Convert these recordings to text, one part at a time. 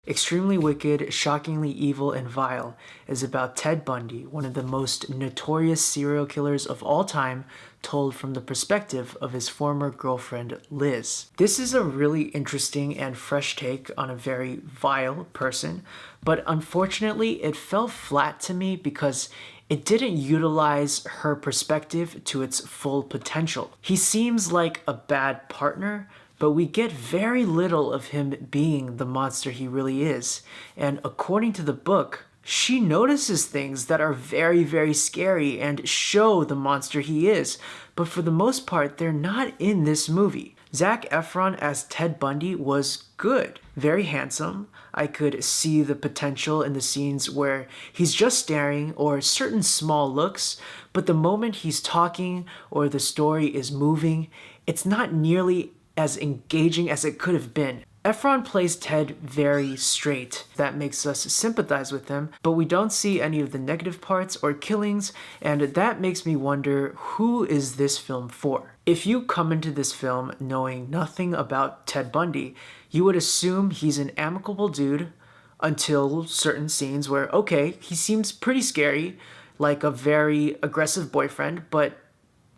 Extremely Wicked, Shockingly Evil, and Vile is about Ted Bundy, one of the most notorious serial killers of all time, told from the perspective of his former girlfriend, Liz. This is a really interesting and fresh take on a very vile person, but unfortunately it fell flat to me because it didn't utilize her perspective to its full potential. He seems like a bad partner, but we get very little of him being the monster he really is. And according to the book, she notices things that are very, very scary and show the monster he is. But for the most part, they're not in this movie. Zac Efron as Ted Bundy was good, very handsome. I could see the potential in the scenes where he's just staring or certain small looks, but the moment he's talking or the story is moving, it's not nearly as engaging as it could have been. Efron plays Ted very straight. That makes us sympathize with him, but we don't see any of the negative parts or killings, and that makes me wonder, who is this film for? If you come into this film knowing nothing about Ted Bundy, you would assume he's an amicable dude until certain scenes where, okay, he seems pretty scary, like a very aggressive boyfriend, but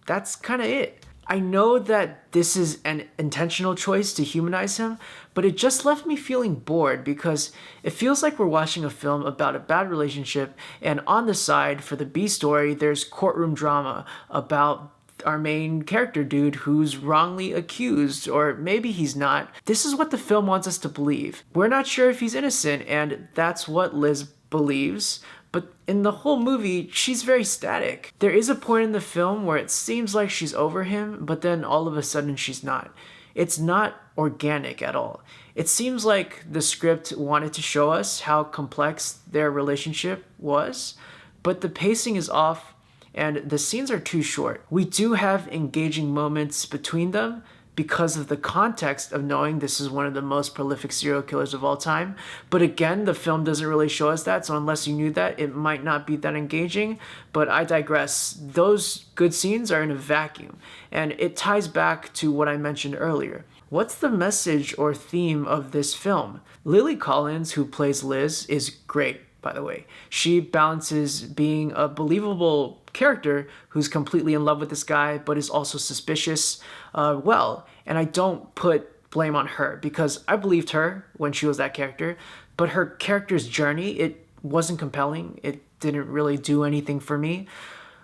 that's kind of it. I know that this is an intentional choice to humanize him, but it just left me feeling bored because it feels like we're watching a film about a bad relationship, and on the side, for the B story, there's courtroom drama about our main character dude who's wrongly accused, or maybe he's not. This is what the film wants us to believe. We're not sure if he's innocent, and that's what Liz believes. But in the whole movie, she's very static. There is a point in the film where it seems like she's over him, but then all of a sudden she's not. It's not organic at all. It seems like the script wanted to show us how complex their relationship was, but the pacing is off and the scenes are too short. We do have engaging moments between them, because of the context of knowing this is one of the most prolific serial killers of all time. But again, the film doesn't really show us that, so unless you knew that, it might not be that engaging. But I digress. Those good scenes are in a vacuum, and it ties back to what I mentioned earlier. What's the message or theme of this film? Lily Collins, who plays Liz, is great, by the way. She balances being a believable character who's completely in love with this guy but is also suspicious well, and I don't put blame on her because I believed her when she was that character, but her character's journey, it wasn't compelling. It didn't really do anything for me.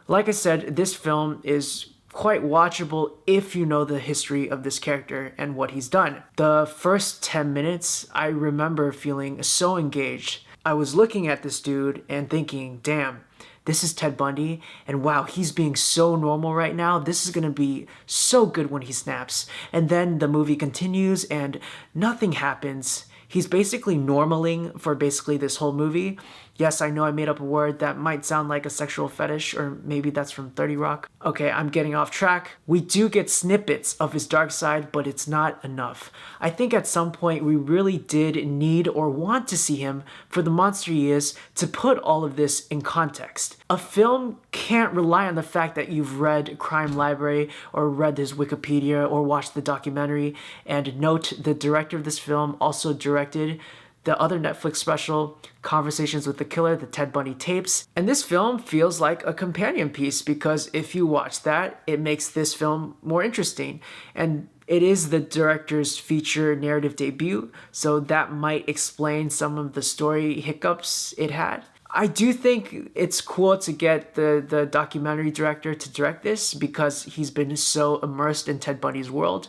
Like I said, this film is quite watchable if you know the history of this character and what he's done. The first 10 minutes, I remember feeling so engaged. I was looking at this dude and thinking, damn, this is Ted Bundy, and wow, he's being so normal right now. This is gonna be so good when he snaps. And then the movie continues and nothing happens. He's basically normaling for basically this whole movie. Yes, I know I made up a word that might sound like a sexual fetish, or maybe that's from 30 Rock. Okay, I'm getting off track. We do get snippets of his dark side, but it's not enough. I think at some point we really did need or want to see him for the monster he is to put all of this in context. A film can't rely on the fact that you've read Crime Library or read his Wikipedia or watched the documentary. And note, the director of this film also directed the other Netflix special, Conversations with the Killer, the Ted Bundy tapes. And this film feels like a companion piece because if you watch that, it makes this film more interesting. And it is the director's feature narrative debut, so that might explain some of the story hiccups it had. I do think it's cool to get the documentary director to direct this because he's been so immersed in Ted Bundy's world.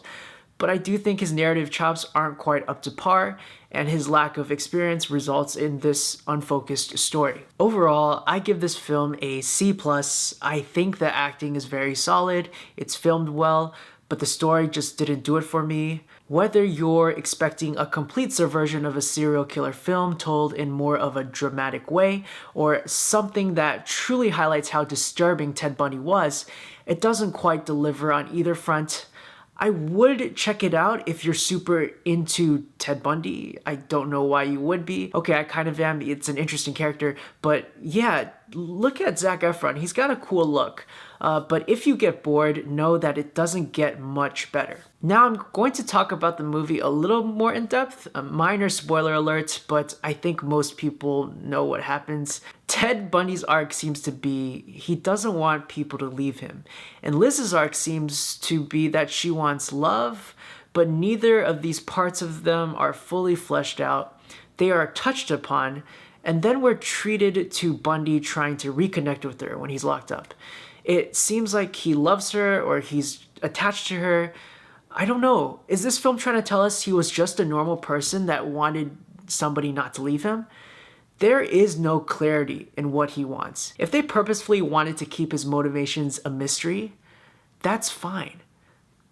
But I do think his narrative chops aren't quite up to par, and his lack of experience results in this unfocused story. Overall, I give this film a C+. I think the acting is very solid, it's filmed well, but the story just didn't do it for me. Whether you're expecting a complete subversion of a serial killer film told in more of a dramatic way, or something that truly highlights how disturbing Ted Bundy was, it doesn't quite deliver on either front. I would check it out if you're super into Ted Bundy. I don't know why you would be. Okay, I kind of am. It's an interesting character. But yeah, look at Zac Efron. He's got a cool look. But if you get bored, know that it doesn't get much better. Now I'm going to talk about the movie a little more in depth. A minor spoiler alert, but I think most people know what happens. Ted Bundy's arc seems to be he doesn't want people to leave him. And Liz's arc seems to be that she wants love, but neither of these parts of them are fully fleshed out. They are touched upon, and then we're treated to Bundy trying to reconnect with her when he's locked up. It seems like he loves her or he's attached to her. I don't know. Is this film trying to tell us he was just a normal person that wanted somebody not to leave him? There is no clarity in what he wants. If they purposefully wanted to keep his motivations a mystery, that's fine.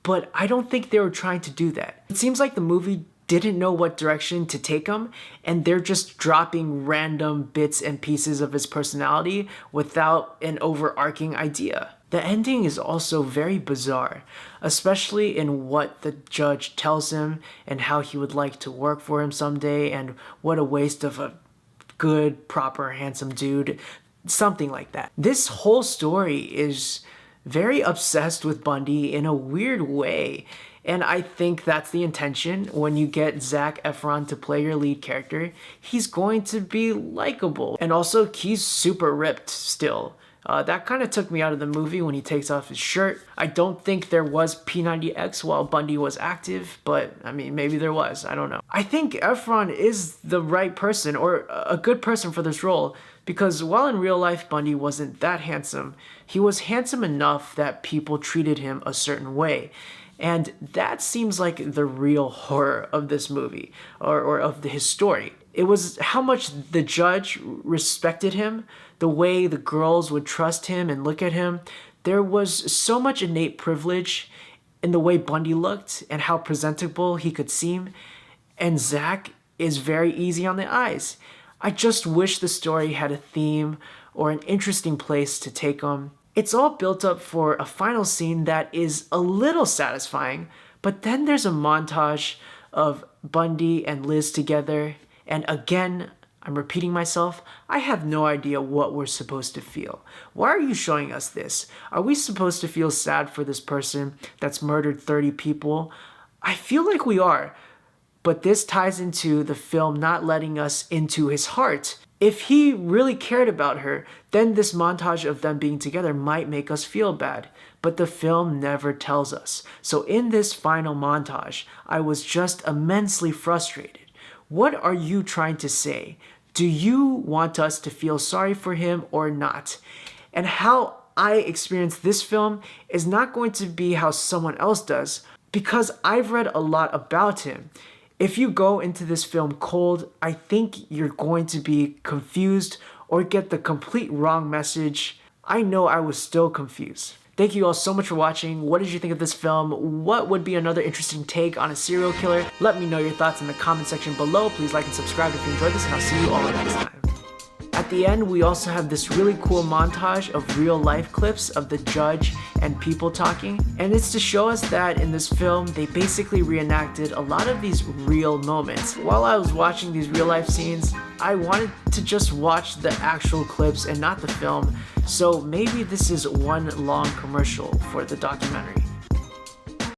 But I don't think they were trying to do that. It seems like the movie didn't know what direction to take him, and they're just dropping random bits and pieces of his personality without an overarching idea. The ending is also very bizarre, especially in what the judge tells him and how he would like to work for him someday, and what a waste of a good, proper, handsome dude. Something like that. This whole story is very obsessed with Bundy in a weird way. And I think that's the intention. When you get Zac Efron to play your lead character, he's going to be likable. And also, he's super ripped still. That kind of took me out of the movie when he takes off his shirt. I don't think there was P90X while Bundy was active, but I mean, maybe there was. I don't know. I think Efron is the right person, or a good person for this role, because while in real life Bundy wasn't that handsome, he was handsome enough that people treated him a certain way. And that seems like the real horror of this movie, or of his story. It was how much the judge respected him, the way the girls would trust him and look at him. There was so much innate privilege in the way Bundy looked and how presentable he could seem. And Zac is very easy on the eyes. I just wish the story had a theme or an interesting place to take him. It's all built up for a final scene that is a little satisfying, but then there's a montage of Bundy and Liz together, and again, I'm repeating myself, I have no idea what we're supposed to feel. Why are you showing us this? Are we supposed to feel sad for this person that's murdered 30 people? I feel like we are, but this ties into the film not letting us into his heart. If he really cared about her, then this montage of them being together might make us feel bad, but the film never tells us. So in this final montage, I was just immensely frustrated. What are you trying to say? Do you want us to feel sorry for him or not? And how I experience this film is not going to be how someone else does, because I've read a lot about him. If you go into this film cold, I think you're going to be confused or get the complete wrong message. I know I was still confused. Thank you all so much for watching. What did you think of this film? What would be another interesting take on a serial killer? Let me know your thoughts in the comment section below. Please like and subscribe if you enjoyed this, and I'll see you all next time. At the end, we also have this really cool montage of real life clips of the judge and people talking. And it's to show us that in this film, they basically reenacted a lot of these real moments. While I was watching these real life scenes, I wanted to just watch the actual clips and not the film. So maybe this is one long commercial for the documentary.